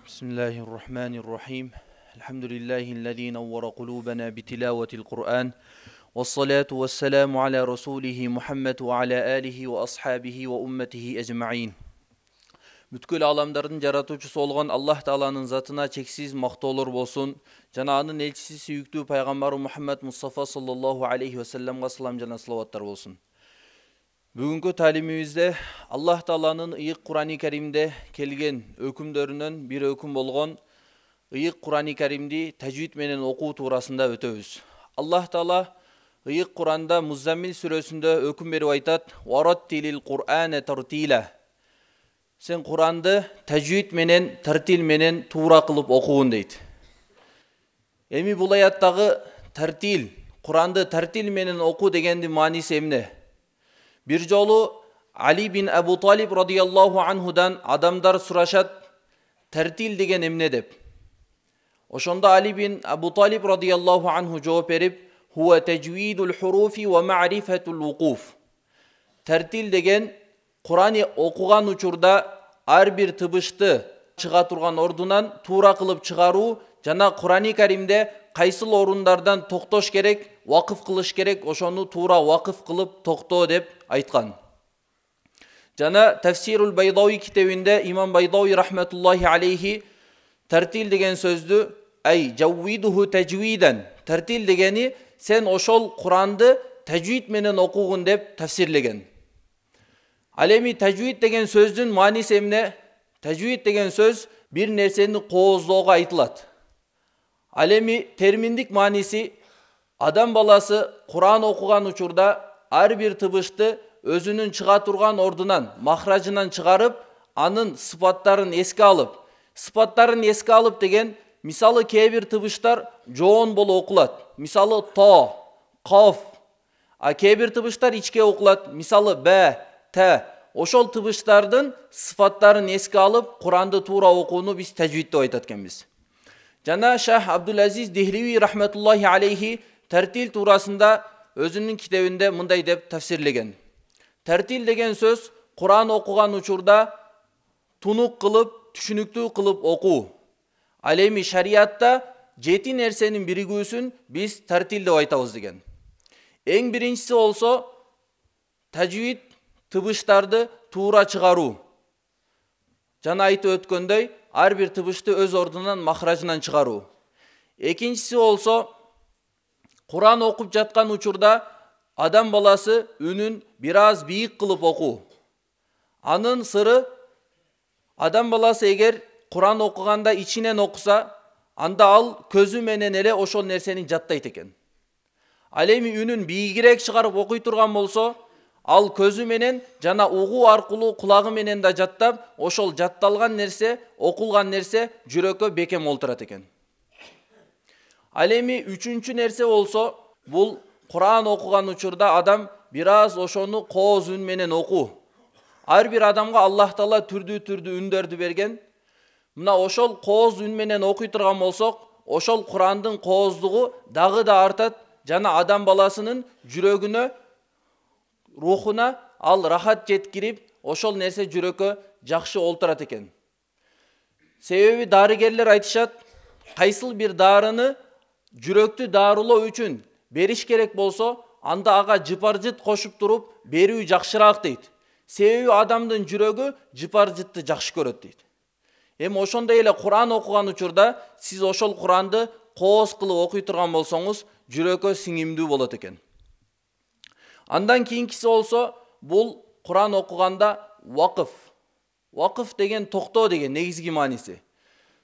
Bismillahirrahmanirrahim. Elhamdülillahi'llezî nevvere kulûbena bitilavetil Kur'an. Vessalatu vesselamu ala Resulihi Muhammed ve ala alihi ve ashabihi ve ummetihi ecma'in. Бүткүл аламдардын жаратуучусу болгон Аллах Тааланын затына чексиз мактоолор болсун. Жана анын элчиси сүйүктүү пайгамбары Мухаммад Мустафа саллаллаху алейхи ва салламга салам жана салаваттар болсун. Бүгүнкү талимибизде Аллах Тааланын ыйык Кур'ан-ы Каримде келген өкүмдөрүнөн бир өкүм болгон ыйык Кур'ан-ы Каримди тажвид менен окуу туурасында өтөбүз. Аллах Таала ыйык Кур'анда Муззаммил сүрөсүндө өкүм берип айтат: "Вараттилил Кур'ана тартила". Сен Кур'анды тажвид менен, тартил менен туура кылып окугун дейт. Эми бул аяттагы тартил, Кур'анды тартил менен окуу дегендин мааниси эмне? Bir жолу Али бин Абу Талиб радияллаху анхудан адамдар сурашат, тартил деген эмне деп. Ошондо Али бин Абу Талиб радияллаху анху жооп берип, "Хуа таджвидул хуруфи ва ма'рифатул вукуф". Тартил деген Кур'аны окуган учурда ар бир тыбышты чыга турган ордунан туура кылып чыгаруу жана Кур'ан-ы Каримде кайсыл орундардан токтош керек, вакыф кылыш керек, ошону туура вакыф кылып токтоо деп айткан. Жана Тафсирул Байдауи китебинде имам Байдауи рахматуллахи алейхи тартил деген сөздү ай жаввидуху тажвидан, тартил дегени сен ошол Кур'анды тажвид менен окугун деп тафсирлеген. Ал эми тажвид деген сөздүн мааниси эмне? Тажвид деген сөз бир нерсени кооздоого айтылат. Ал эми терминдик мааниси адам баласы Кур'ан окуган учурда ар бир тыбышты өзүнүн чыга турган ордунан, махражынан чыгарып, анын сыпаттарын эске алып. Сыпаттарын эске алып деген, мисалы кээ бир тыбыштар жоон болуп окулат. Мисалы то, коф. А кээ бир тыбыштар ичке окулат. Мисалы б, т. Ошол тыбыштардын сыпаттарын эске алып, Кур'анды туура окууну биз тажвид деп айтат экенбиз. Жана Шах Абдул-Азиз Дехливи рахматуллахи алейхи тартил туурасында өзүнүн китебинде мындай деп тафсирлеген. Тартил деген сөз Кур'ан окуган учурда тунук кылып, түшүнүктүү кылып окуу. Ал эми шариатта 7 нерсенин биригүүсүн биз тартил деп айтабыз деген. Эң биринчиси болсо тажвид, тыбыштарды туура чыгаруу. Жана айтып өткөндөй, ар бир тыбышты өз ордунан, махражынан чыгаруу. Экинчиси болсо Кур'ан окуп жаткан учурда адам баласы үнүн бир аз бийик кылып окуу. Анын сыры адам баласы эгер Кур'ан окуганда ичинен окуса, анда ал көзү менен эле ошол нерсени жаттайт экен. Ал эми үнүн бийигирээк чыгарып окуй турган болсо, ал көзү менен жана угуу аркылуу кулагы менен да жаттап, ошол жатталган нерсе, окулган нерсе жүрөккө бекем олтурат экен. Ал эми үчүнчү нерсе болсо, бул Кур'ан окуган учурда адам бир аз ошону кооз үн менен окуу. Ар бир адамга Аллах Таала түрдүү үндөрдү берген. Мына ошол кооз үн менен окуй турган болсок, ошол Кур'андын кооздугу дагы да артат жана адам баласынын жүрөгүнө, рухуна ал рахат жеткирип, ошол нерсе жүрөккө жакшы олтурат экен. Себеби дарыгерлер айтышат, кайсыл бир дарыны жүрөктү дарылоо үчүн бериш керек болсо, анда ага жыпар-жыт кошуп туруп берүү жакшыраак дейт. Себеби адамдын жүрөгү жыпар-жытты жакшы көрөт дейт. Эми ошондой эле Кур'ан окуган учурда сиз ошол Кур'анды кооз кылып окуй турган болсоңуз, жүрөккө сиңимдүү болот экен. Андан кийинкиси болсо, бул Кур'ан окуганда вакыф. Вакыф деген токтоо деген негизги мааниси.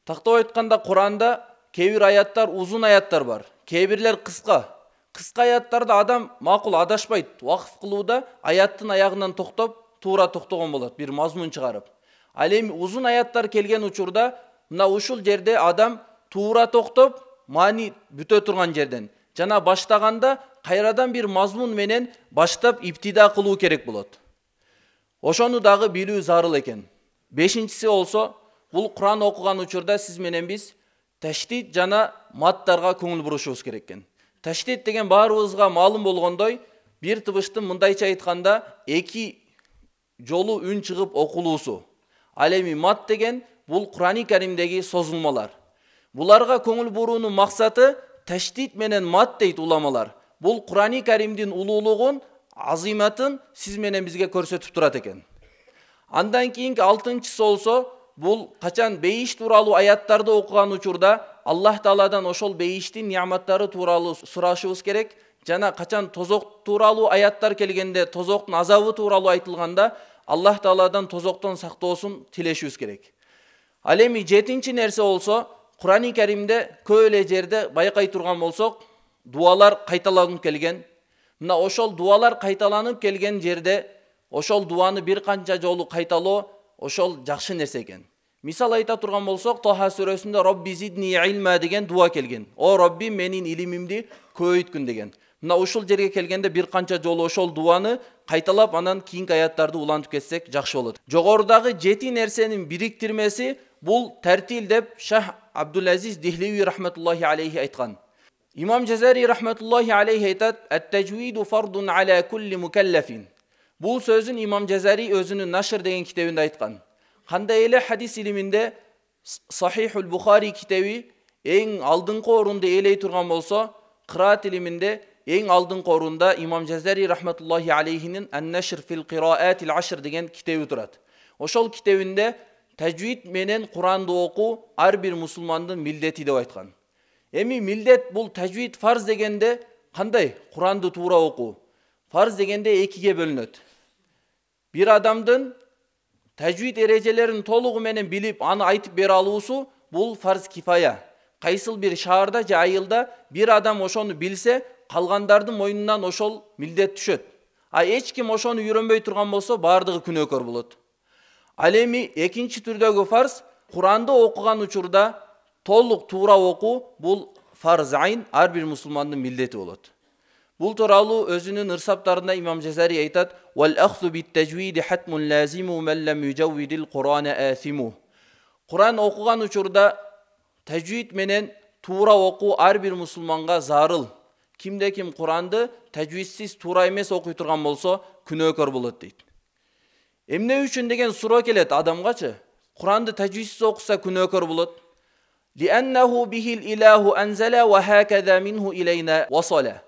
Тактап айтканда Кур'анда кээ бир аяттар узун аяттар бар, кээ бирлер кыска. Кыска аяттарда адам макул адашпайт. Вакыф кылууда аяттын аягынан токтоп, туура токтогон болот, бир мазмун чыгарып. Ал эми узун аяттар келген учурда, мына ушул жерде адам туура токтоп, маани бүтө турган жерден жана баштаганда кайрадан бир мазмун менен баштап иптида кылуу керек болот. Ошону дагы билүү зарыл экен. Бешинчиси болсо, бул Кур'ан окуган учурда сиз менен биз таштит жана маттарга көңүл бурушубуз керек экен. Таштит деген баарыбызга маалым болгондой, бир тыбыштын мындайча айтканда 2 жолу үн чыгып окулуусу. Ал эми мат деген бул Кур'ан-ы Каримдеги созулмалар. Буларга көңүл буруунун максаты таштит менен мат дейт уламалар. Бул Кур'ан-ы Каримдин улуулугун, азиматын сиз менен бизге көрсөтүп турат экен. Андан кийинки 6-чысы болсо, бул качан бейиш тууралуу аяттарды окуган учурда Аллах Тааладан ошол бейиштин неаматтары тууралуу сурашыбыз керек. Жана качан тозок тууралуу аяттар келгенде, тозоктун азабы тууралуу айтылганда, Аллах Тааладан тозоктон сактоосун тилешибиз керек. Ал эми 7-чи нерсе болсо, Кур'ан-ы Каримде көп эле жерде байкай турган болсок, дуалар кайталанып келген. Мына ошол дуалар кайталанып келген жерде, ошол дуаны бир канча жолу кайталоо ошол жакшы нерсе экен. Мисал айта турган болсок, Тоха сүрөсүндө Робби зидни илма деген дуа келген. О Робби, менин илимимди көбөйткүн деген. Мына ушул жерге келгенде бир канча жолу ошол дуаны кайталап, анан кийинки аяттарды улантып кетсек жакшы болот. Жогорудагы 7 нерсенин бириктирмеси бул тартил деп Шах Абдул-Азиз Дихлеви рахматуллахи алейхи айткан. Имам Жазари рахматуллахи алейхи айтат: "Ат-таджвиду фардун аля кулли мукаллафин." Бул сөзүн Имам Жазари өзүнүн Нашр деген китебинде айткан. Кандай эле хадис илиминде Сахихул Бухари китеби эң алдыңкы орунду ээлей турган болсо, кыраат илиминде эң алдыңкы орунда Имам Жазари рахматуллахи алейхинин Ан-Нашр фил Кираатил Ашр деген китеби турат. Ошол китебинде тажвид менен Куранды окуу ар бир мусулмандын милдети деп айткан. Эми милдет бул тажвид фарз дегенде кандай? Куранды туура окуу. Фарз дегенде экиге бөлүнөт. Бир адамдын тажвид эрежелерин толугу менен билип, аны айтып бере алуусу бул фарз кифая. Кайсыл бир шаарда же айылда бир адам ошону билсе, калгандардын мойнунан ошол милдет түшөт. А эч ким ошону үйрөнбөй турган болсо, бардыгы күнөөкөр болот. Ал эми экинчи түрдөгү фарз, Куранды окуган учурда толук туура окуу бул фарз айн, ар бир мусулмандын милдети болот. Бул тууралуу өзүнүн ырсаптарында Имам Жазари айтат: "Вал ахзу бит-тажвиди хатмун лазиму ман лам южаввидил Кур'ана асиму." Куран окуган учурда тажвид менен туура окуу ар бир мусулманга зарыл. Кимде ким Куранды тажвидсиз туура эмес окуй турган болсо, күнөөкөр болот дейт. Эмне үчүн деген суроо келет адамгачы? Куранды тажвидсиз окуса күнөөкөр болот. Лианнаху бихил илаху анзала ва хаказа минху илейна васала.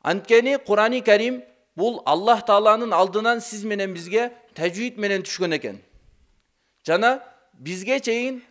Анткени Кур'ан-ы Карим бул Аллах Тааланын алдынан сиз менен бизге тажвид менен түшкөн экен. Жана бизге чейин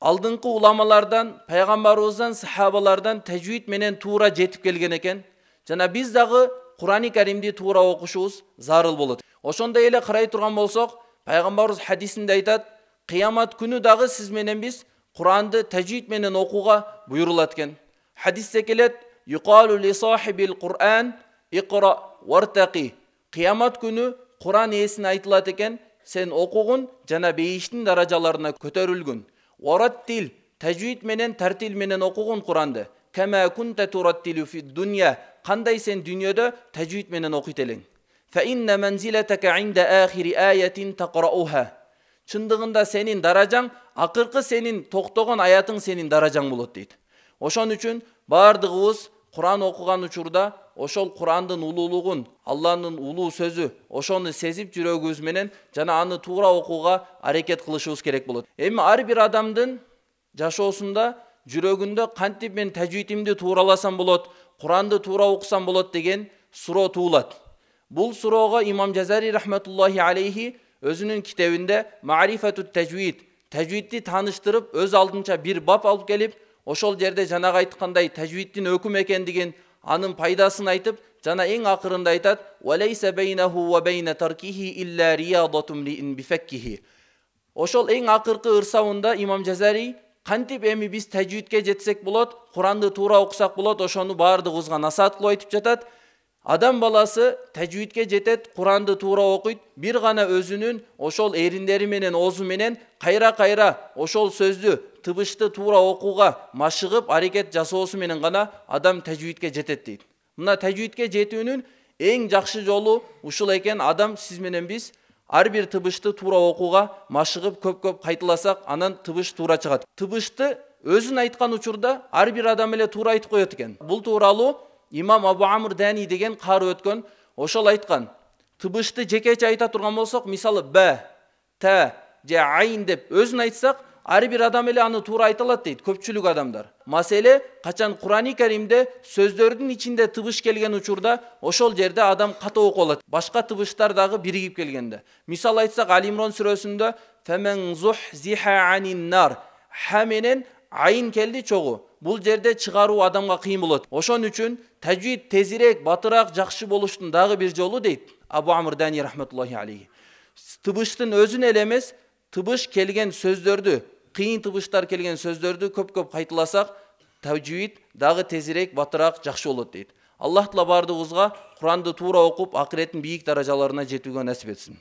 алдыңкы уламалардан, пайгамбарыбыздан, сахабалардан тажвид менен туура жетип келген экен. Жана биз дагы Кур'ан-ы Каримди туура окушубуз зарыл болот. Ошондой эле карай турган болсок, пайгамбарыбыз хадисинде айтат: "Кыямат күнү дагы сиз менен биз Куранды тажвид менен окууга буйрулат экен." Хадисте келет: "Юқалу ли сахибил Кур'ан иқра вартaqi." Кыямат күнү Кур'ан ээсине айтылат экен: "Сен окугун жана бейиштин даражаларына көтөрүлгүн." Вараттил, тажвид менен, тартил менен окугун Куранды. Кама кунта тураттилу фи дунья, кандай сен дүйнөдө тажвид менен окуйт элең. Фа инна манзилатака инда ахири аятин тaqra'uha. Чындыгында сенин даражаң, акыркы сенин токтогон аятың сенин даражаң болот дейт. Ошон үчүн бардыгыбыз Куран окуган учурда ошол Курандын улуулугун, Алланын улуу сөзү, ошону сезип жүрөгүбүз менен жана аны туура окууга аракет кылышыбыз керек болот. Эми ар бир адамдын жашоосунда, жүрөгүндө кантип мен тажвидимди туураласам болот, Куранды туура окусам болот деген суроо туулат. Бул суроого Имам Жазари рахматуллахи алейхи өзүнүн китебинде Ма'рифатут тажвид, тажвидди тааныштырып, өз алдынча бир бап алып келип, ошол жерде жанагы айткандай тажвиддин өкүм экендигин, анын пайдасын айтып, жана эң акырында айтат: "Валайса байнаху ва байна таркихи илля риядатун лин бифаккихи." Ошол эң акыркы ырсабында Имам Жазари кантип эми биз тажвидке жетсек болот, Куранды туура окусак болот, ошону бардыгыбызга насаат кылып айтып жатат. Адам баласы тажвидке жетет, Куранды туура окуйт, бир гана өзүнүн ошол эриндери менен, оозу менен кайра-кайра ошол сөздү, тыбышты туура окууга машыгып, аракет жасоосу менен гана адам тажвидке жетет дейт. Мына тажвидке жетүүнүн эң жакшы жолу ушул экен. Адам сиз менен биз ар бир тыбышты туура окууга машыгып, көп-көп кайталасак, анан тыбыш туура чыгат. Тыбышты өзүн айткан учурда ар бир адам эле туура айтып коет экен. Бул тууралуу Имам Абу Амр Дани деген кары өткөн, ошол айткан. Тыбышты жекече айта турган болсок, мисалы б, та, же айн деп өзүн айтсак, ар бир адам эле аны туура айта алат дейт көпчүлүк адамдар. Маселе качан Кур'ан-ы Каримде сөздөрдүн ичинде тыбыш келген учурда ошол жерде адам ката окуп алат. Башка тыбыштар дагы биригип келгенде. Мисал айтсак, Али Имран сүрөсүндө фемен зухзиха анин нар, ха менен айн келди чогуу. Бул жерде чыгаруу адамга кыйын болот. Ошон үчүн тажвид тезирээк, батыраак, жакшы болуштун дагы бир жолу дейт Абу Амр Дани рахматуллахи алейхи. Тыбыштын өзүн эле эмес, тыбыш келген сөздөрдү, кыйын тыбыштар келген сөздөрдү көп кайталасак, тажвид дагы тезирээк, батыраак, жакшы болот дейт. Аллах таала бардыгыбызга Куранды туура окуп, акыреттин бийик даражаларына жетүүгө насип этсин.